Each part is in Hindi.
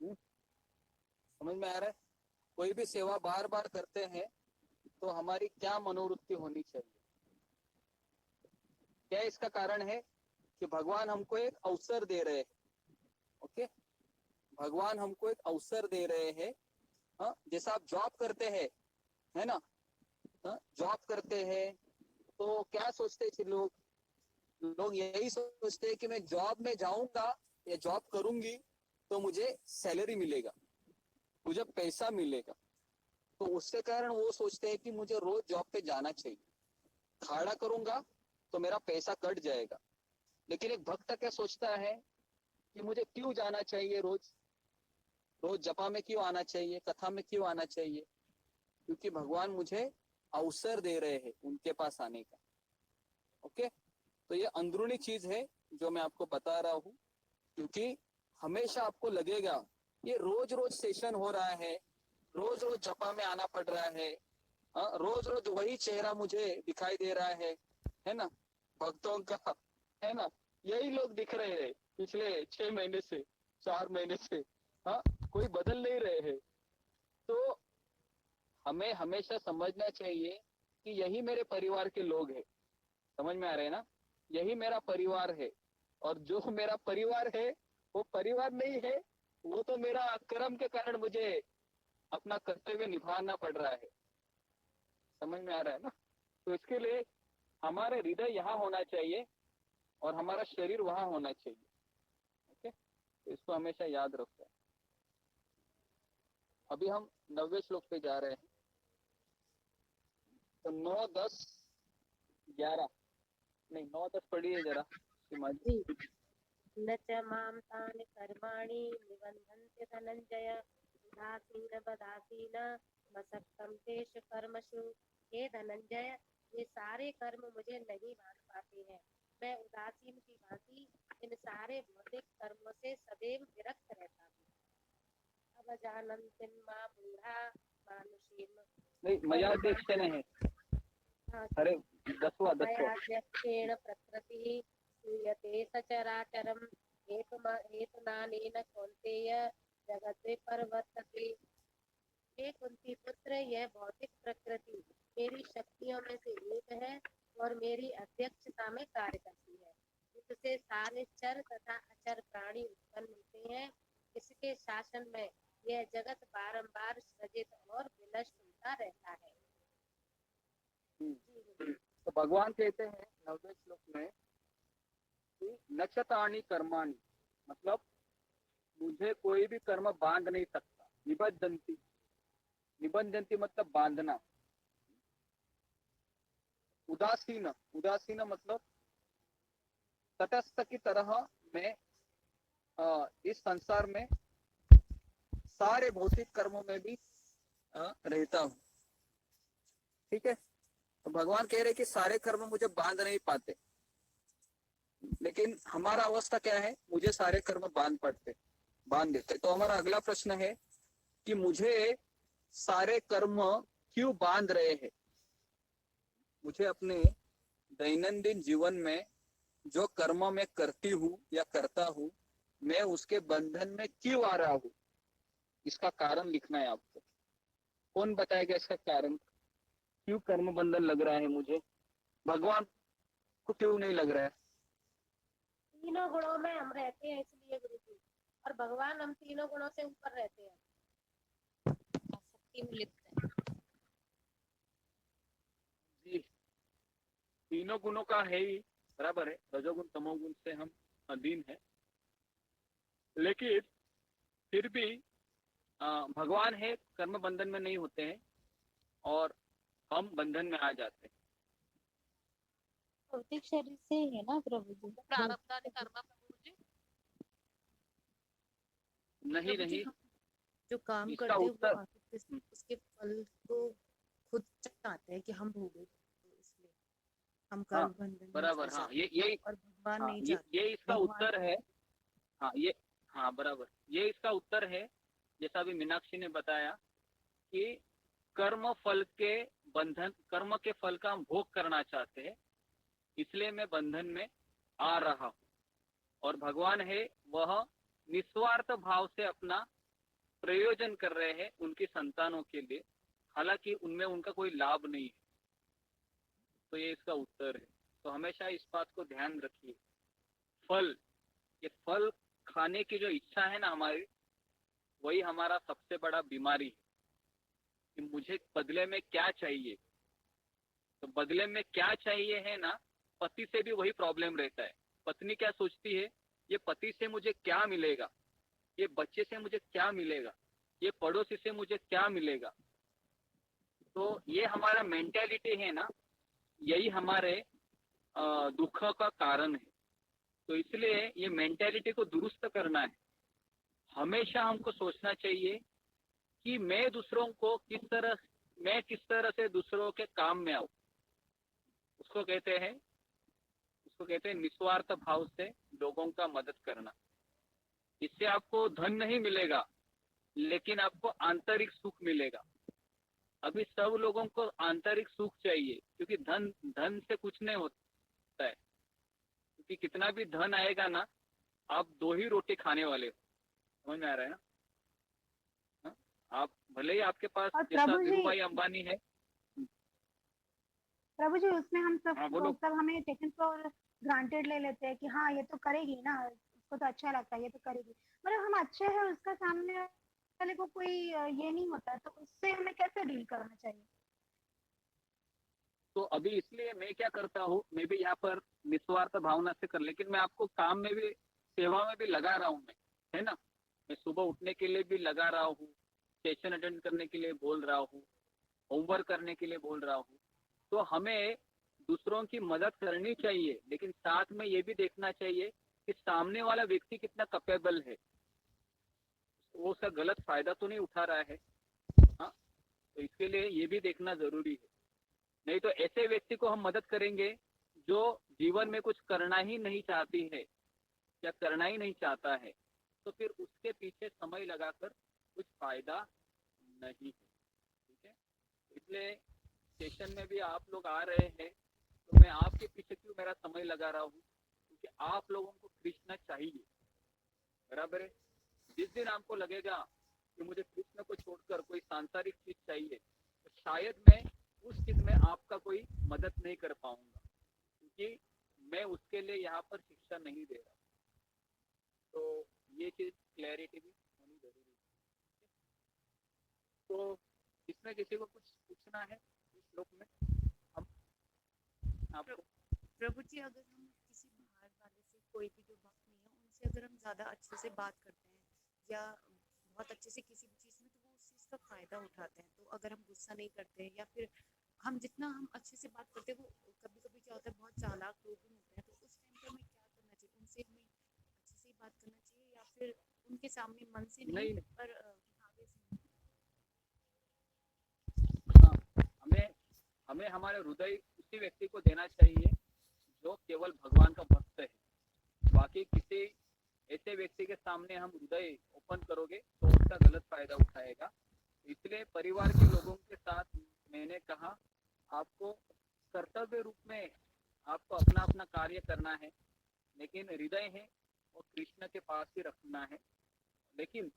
समझ में आ रहा है? कोई भी सेवा बार बार करते हैं तो हमारी क्या मनोवृत्ति होनी चाहिए? क्या इसका कारण है कि भगवान हमको एक अवसर दे रहे हैं। ओके, भगवान हमको एक अवसर दे रहे हैं। हाँ, जैसा आप जॉब करते हैं, है ना? हाँ, जॉब करते हैं तो क्या सोचते हैं लोग? लोग यही सोचते हैं कि मैं जॉब में जाऊंगा या जॉब करूंगी तो मुझे सैलरी मिलेगा, मुझे पैसा मिलेगा। तो उसके कारण वो सोचते हैं कि मुझे रोज जॉब पे जाना चाहिए। खाड़ा करूंगा तो मेरा पैसा कट जाएगा। लेकिन एक भक्त क्या सोचता है कि मुझे क्यों जाना चाहिए, रोज रोज जपा में क्यों आना चाहिए, कथा में क्यों आना चाहिए? क्योंकि भगवान मुझे अवसर दे रहे हैं उनके पास आने का। ओके, तो ये अंदरूनी चीज है जो मैं आपको बता रहा हूँ। क्योंकि हमेशा आपको लगेगा ये रोज रोज सेशन हो रहा है, रोज रोज जपा में आना पड़ रहा है, रोज रोज वही चेहरा मुझे दिखाई दे रहा है ना? भक्तों का, है ना? यही लोग दिख रहे हैं पिछले 6 महीने से, 4 महीने से। हाँ, कोई बदल नहीं रहे हैं। तो हमें हमेशा समझना चाहिए कि यही मेरे परिवार के लोग हैं। समझ में आ रहे हैं ना? यही मेरा परिवार है। और जो मेरा परिवार है वो परिवार नहीं है, वो तो मेरा कर्म के कारण मुझे अपना कर्तव्य निभाना पड़ रहा है। समझ में आ रहा है ना? तो इसके लिए हमारे हृदय यहाँ होना चाहिए और हमारा शरीर वहां होना चाहिए। ओके, तो इसको हमेशा याद रखते हैं। अभी हम 90वें श्लोक पे जा रहे हैं। तो 9, 10, 11 नहीं, 9, 10 पढ़िए जरा सीमा जी। न च मां तानि कर्माणि निबन्धन्ति धनंजय उदासीन बदासीन मसक्तं तेषु कर्मसु। हे धनंजय, ये सारे कर्म मुझे नहीं बांध पाते हैं। मैं उदासीन की भांति इन सारे भौतिक कर्मों से सदैव विरक्त रहता हूँ। अब जानन्ति मां मूढ़ा मानुषीम नहीं, मयाध्यक्षेण है। अरे 10वां मयाध्यक्षेण प्रकृतिः श्रूयते सचराचरम् हेतुनानेन कौन्तेय जगते परिवर्तते। हे कुंती पुत्र, यह भौतिक प्रकृति मेरी शक्तियों में से एक है और मेरी अध्यक्षता में कार्य करती है। इससे सारे चर तथा अचर प्राणी उत्पन्न होते हैं। इसके शासन में यह जगत बारंबार सृजित और विनष्ट होता रहता है। तो भगवान कहते हैं 90वें श्लोक में कि नचतानि कर्माणि, मतलब मुझे कोई भी कर्म बांध नहीं सकता। निबद्धन्ति, निबंधन्ति मतलब बांधना। उदासीन, उदासीन मतलब तटस्थ की तरह मैं इस संसार में सारे भौतिक कर्मों में भी रहता हूँ। ठीक है, तो भगवान कह रहे कि सारे कर्म मुझे बांध नहीं पाते। लेकिन हमारा अवस्था क्या है? मुझे सारे कर्म बांध देते। तो हमारा अगला प्रश्न है कि मुझे सारे कर्म क्यों बांध रहे हैं? मुझे अपने दैनंदिन जीवन में जो कर्म मैं करती हूँ या करता हूँ, मैं उसके बंधन में क्यों आ रहा हूँ? इसका कारण लिखना है आपको। कौन बताएगा इसका कारण? क्यों कर्म बंधन लग रहा है मुझे? भगवान को क्यों नहीं लग रहा है? तीनों गुणों में हम रहते हैं इसलिए गुरु जी, और भगवान हम तीनों गुणों से ऊपर रहते हैं, आसक्ति में लिप्त है। जी, तीनों गुणों का है ही, बराबर है। रजोगुण तमोगुण से हम अधीन है, लेकिन फिर भी भगवान है, कर्म बंधन में नहीं होते हैं और हम बंधन में आ जाते हैं। भौतिक शरीर से है ना प्रभु जी, प्रारब्धानि कर्म प्रभु जी। नहीं नहीं, जो काम इसका करते हैं उत्तर वो उसके फल को खुद चाहते हैं कि हम भोगे, तो इसलिए हम हाँ, कर्म बंधन में बराबर। फंस हाँ, जाते ये हैं और भगवान हाँ, नहीं चाहते। ये इसका भगवान उत्तर है। हाँ, हाँ बराबर, ये इसका उत्तर है। जैसा अभी मीनाक्षी ने बताया कि कर्म फल के बंधन, कर्म के फल का हम भोग करना चाहते हैं, इसलिए मैं बंधन में आ रहा हूँ। और भगवान है वह निस्वार्थ भाव से अपना प्रयोजन कर रहे हैं उनकी संतानों के लिए, हालांकि उनमें उनका कोई लाभ नहीं है। तो ये इसका उत्तर है। तो हमेशा इस बात को ध्यान रखिए। फल, ये फल खाने की जो इच्छा है ना हमारी, वही हमारा सबसे बड़ा बीमारी है कि मुझे बदले में क्या चाहिए। तो बदले में क्या चाहिए है ना, पति से भी वही प्रॉब्लम रहता है। पत्नी क्या सोचती है, ये पति से मुझे क्या मिलेगा, ये बच्चे से मुझे क्या मिलेगा, ये पड़ोसी से मुझे क्या मिलेगा। तो ये हमारा मेंटेलिटी है ना, यही हमारे दुख का कारण है। तो इसलिए ये मेंटेलिटी को दुरुस्त करना है। हमेशा हमको सोचना चाहिए कि मैं किस तरह से दूसरों के काम में आऊं। उसको कहते हैं निस्वार्थ भाव से लोगों का मदद करना। इससे आपको धन नहीं मिलेगा, लेकिन आपको आंतरिक सुख मिलेगा। अभी सब लोगों को आंतरिक सुख चाहिए, क्योंकि धन से कुछ नहीं होता है। क्योंकि कितना भी धन आएगा ना, आप 2 ही रोटी खाने वाले हो। समझ में आ रहा है ना? हाँ? आप भले ही आपके पास और जैसा प्रभु जी, धीरूभाई अंबानी है। उसमें हम हाँ सब बोलो। सब हमें टेकन फॉर ग्रांटेड ले लेते हैं कि हाँ ये तो करेगी ना, उसको तो अच्छा लगता है, ये तो करेगी। मतलब हम अच्छे हैं, उसका सामने वाले को कोई ये नहीं होता, तो उससे हमें कैसे डील करना चाहिए? तो अभी इसलिए मैं क्या करता हूँ, मैं भी यहाँ पर निस्वार्थ भावना से कर, लेकिन मैं आपको काम में भी, सेवा में भी लगा रहा हूँ मैं, है ना। मैं सुबह उठने के लिए भी लगा रहा हूँ, सेशन अटेंड करने के लिए बोल रहा हूँ, होमवर्क करने के लिए बोल रहा हूँ। तो हमें दूसरों की मदद करनी चाहिए, लेकिन साथ में ये भी देखना चाहिए कि सामने वाला व्यक्ति कितना कैपेबल है, वो उसका गलत फायदा तो नहीं उठा रहा है। हाँ, तो इसके लिए ये भी देखना जरूरी है। नहीं तो ऐसे व्यक्ति को हम मदद करेंगे जो जीवन में कुछ करना ही नहीं चाहती है या करना ही नहीं चाहता है, तो फिर उसके पीछे समय लगाकर कुछ फायदा नहीं है। ठीक है, इसलिए स्टेशन में भी आप लोग आ रहे हैं, तो मैं आपके पीछे क्यों मेरा समय लगा रहा हूँ, क्योंकि आप लोगों को कृष्ण चाहिए। बराबर है। जिस दिन आपको लगेगा कि मुझे कृष्ण को छोड़कर कोई सांसारिक चीज चाहिए, तो शायद मैं उस चीज में आपका कोई मदद नहीं कर पाऊंगा, क्योंकि मैं उसके लिए यहाँ पर शिक्षा नहीं दे रहा। तो ये चीज क्लैरिटी भी होनी जरूरी है। तो इसमें किसी को कुछ पूछना है इस श्लोक में? हम आपको प्रभु जी, अगर हम किसी बाहर वाले से, कोई भी जो भक्त नहीं है, उनसे अगर हम ज़्यादा अच्छे से बात करते हैं या बहुत अच्छे से किसी भी चीज़ में, तो वो उस चीज़ का फ़ायदा उठाते हैं। तो अगर हम गुस्सा नहीं करते हैं या फिर हम जितना हम अच्छे से बात करते हैं, वो कभी कभी क्या होता है, बहुत चालाक लोग भी होते हैं। तो उस टाइम पर हमें क्या करना चाहिए? उनसे हमें अच्छे से ही बात करना चाहिए या फिर उनके सामने मन से नहीं नहीं, पर दिखावे से? हाँ, हमें हमें हमारे हृदय उसी व्यक्ति को देना चाहिए जो केवल भगवान का भक्त है। बाकी किसी ऐसे व्यक्ति के सामने हम हृदय ओपन करोगे तो उसका गलत फायदा उठाएगा। इसलिए परिवार के लोगों के साथ मैंने कहा, आपको कर्तव्य रूप में आपको अपना अपना कार्य करना है, लेकिन हृदय है वो कृष्ण के पास ही रखना है। लेकिन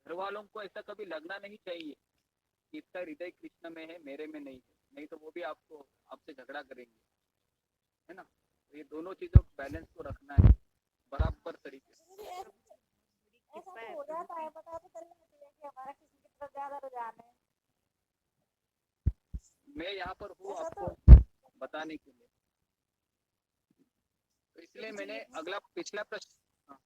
घर वालों को ऐसा कभी लगना नहीं चाहिए कि इसका हृदय कृष्ण में है, मेरे में नहीं है, नहीं तो वो भी आपसे झगड़ा करेंगे, है ना। तो ये दोनों चीजों को बैलेंस को रखना है बराबर तरीके से। ऐसा तो हो जाता है, पता तो चलना चाहिए कि हमारा किसी की तरफ ज्यादा रुझान है। मैं यहाँ पर हूँ ऐसा तो आपको बताने के लिए। तो इसलिए मैंने अगला पिछला प्रश्न, हाँ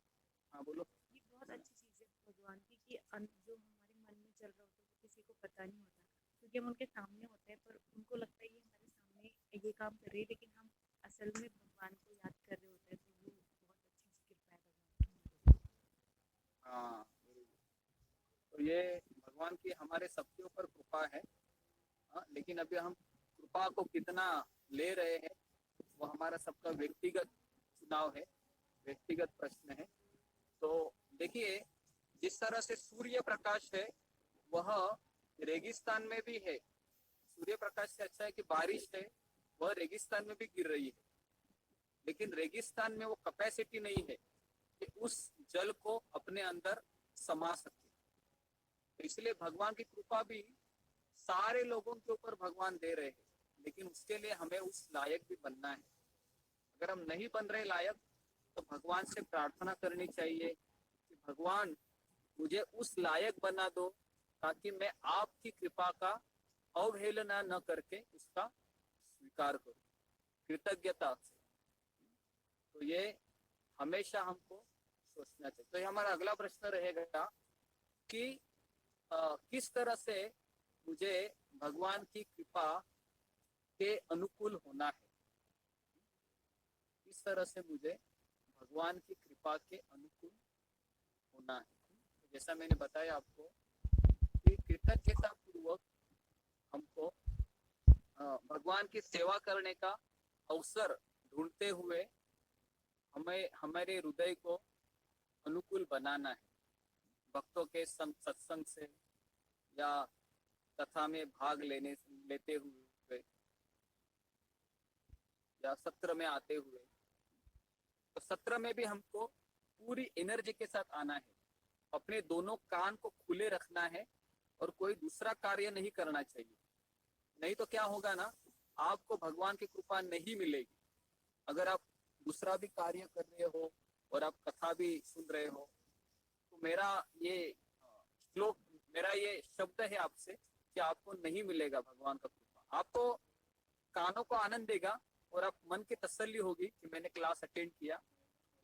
हाँ बोलो। ये बहुत अच्छी चीज़ है भगवान की कि जो हमारे मन में चल रहा होता है वो किसी को पता नहीं होता, क्योंकि हम उनके सामने होते हैं पर उनको लगता है ये हमारे सामने ये काम कर रही है, लेकिन हम असल में भगवान को याद कर रहे होते हैं। तो वो बहुत अच्छी कृपा है भगवान की। हाँ, तो ये भगवान की हमारे सबके ऊपर कृपा है। हाँ, लेकिन अभी हम कृपा को कितना ले रहे हैं वो हमारा सबका व्यक्तिगत चुनाव है, व्यक्तिगत प्रश्न है। तो देखिए, जिस तरह से सूर्य प्रकाश है वह रेगिस्तान में भी है। सूर्य प्रकाश से अच्छा है कि बारिश है वह रेगिस्तान में भी गिर रही है, लेकिन रेगिस्तान में वो कैपेसिटी नहीं है कि उस जल को अपने अंदर समा सके। तो इसलिए भगवान की कृपा भी सारे लोगों के ऊपर भगवान दे रहे हैं, लेकिन उसके लिए हमें उस लायक भी बनना है। अगर हम नहीं बन रहे लायक तो भगवान से प्रार्थना करनी चाहिए कि भगवान मुझे उस लायक बना दो, ताकि मैं आपकी कृपा का अवहेलना न करके उसका स्वीकार करूं कृतज्ञता से। तो ये हमेशा हमको सोचना चाहिए। तो ये हमारा अगला प्रश्न रहेगा कि किस तरह से मुझे भगवान की कृपा के अनुकूल होना है, किस तरह से मुझे भगवान की कृपा के अनुकूल होना है। जैसा मैंने बताया आपको कि कृतज्ञता पूर्वक हमको भगवान की सेवा करने का अवसर ढूंढते हुए हमें हमारे हृदय को अनुकूल बनाना है। भक्तों के सत्संग से या कथा में भाग लेते हुए या सत्र में आते हुए, तो सत्र में भी हमको पूरी एनर्जी के साथ आना है, अपने दोनों कान को खुले रखना है और कोई दूसरा कार्य नहीं करना चाहिए। नहीं तो क्या होगा ना, आपको भगवान की कृपा नहीं मिलेगी। अगर आप दूसरा भी कार्य कर रहे हो और आप कथा भी सुन रहे हो, तो मेरा ये शब्द है आपसे कि आपको नहीं मिलेगा भगवान का कृपा। आपको कानों को आनंद देगा और आप मन की तसल्ली होगी कि मैंने क्लास अटेंड किया,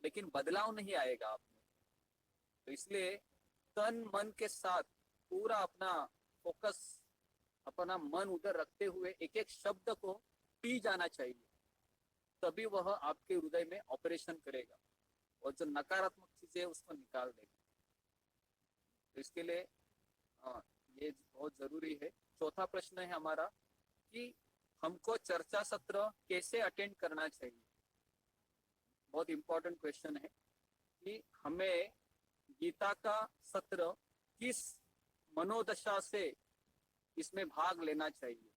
लेकिन बदलाव नहीं आएगा आप में। तो इसलिए तन मन के साथ पूरा अपना फोकस, अपना मन उधर रखते हुए एक एक शब्द को पी जाना चाहिए, तभी वह आपके हृदय में ऑपरेशन करेगा और जो नकारात्मक चीजें उसको निकाल देगा। तो इसके लिए ये बहुत जरूरी है। चौथा प्रश्न है हमारा कि हमको चर्चा सत्र कैसे अटेंड करना चाहिए। बहुत इंपॉर्टेंट क्वेश्चन है कि हमें गीता का सत्र किस मनोदशा से इसमें भाग लेना चाहिए।